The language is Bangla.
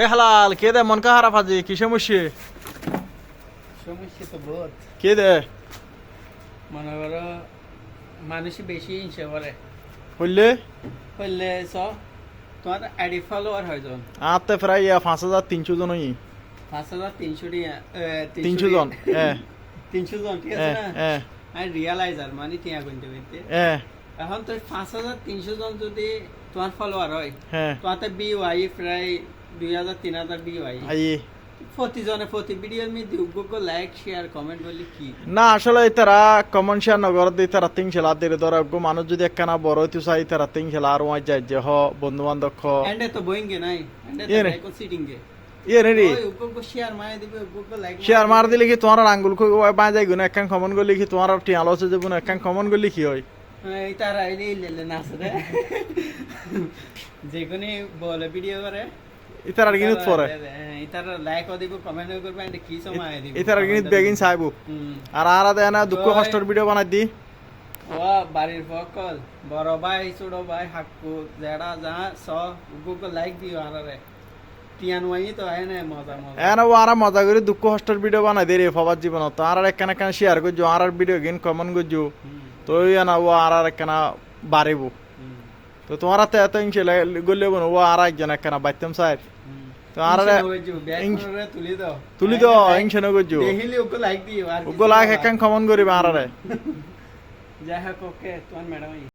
এ হালাল কে দে মন খারাপ আজি কি সমস্যা? সমস্যা তো বহুত। কে দে মনে করো মানুষ বেশি হিংসা করে হইলে হইলে তোমার আইডি ফলোয়ার হয় যখন আতে প্রায় 5300 জন হই 5300 300 জন 300 জন ঠিক আছে না? আমি রিয়ালাইজার মানে টিয়া গুনতে গুনতে এখন তো 5300 জন যদি তোমার ফলোয়ার হয় তোমাতে বিওয়াই প্রায় 2000-3000 বিওয়াই প্রতিজনে প্রতি ভিডিওর মধ্যে উগ্র লাইক শেয়ার কমেন্ট বলি কি না আসলে তারা কমন শেয়ার নগর দি তারা তিন খেলা দিলে ধর মানুষ যদি একখানা বড় হইতে চাই তারা তিন খেলা আর ওয়াই যায় যে হ বন্ধু বান্ধব খ এন্ডে তো বইঙ্গে নাই এন্ডে তো লাইক সিটিং গে ইয়ে রে ওই উগ্র শেয়ার মারে দিবে উগ্র লাইক শেয়ার মার দিলে কি তোমার আঙ্গুল কই বাঁ যায় গুনা একখান কমন গলি কি তোমার টিয়াল আছে যে বুনা একখান কমন গলি কি হয় এই তারা এই লেলে না আছে রে যেকোনি বলে ভিডিও করে ইতার আর গিনিত পরে ইতার লাইক দিব কমেন্ট করবে এন্ড কি সময় দিব ইতার আর গিনিত বেগিন চাইবো আর আর দেয় না দুঃখ কষ্টর ভিডিও বানাই দি ও বাড়ির ফকল বড় ভাই ছোট ভাই হাক্কু যেটা যা স উগ্র লাইক দিও আরে টিয়ান ওয়াই তো আয় না মজা মজা এনা ও আর মজা করে দুঃখ কষ্টর ভিডিও বানাই দে রে ফবার জীবন তো আর একখান একখান শেয়ার করছো আর ভিডিও গিন কমেন্ট করছো তো না ও আর একখানা বাড়িবো তো তোমার হাতে এত ইংসে গলে বোন ও আর একজন একখানা বাইতাম স্যার তো আর তুলি দাও ইংসে ন করছো দেখিলি ওকে লাইক দিও আর ওগুলো লাইক একখান কমেন্ট করিবে আর যাই হোক ওকে তোমার ম্যাডাম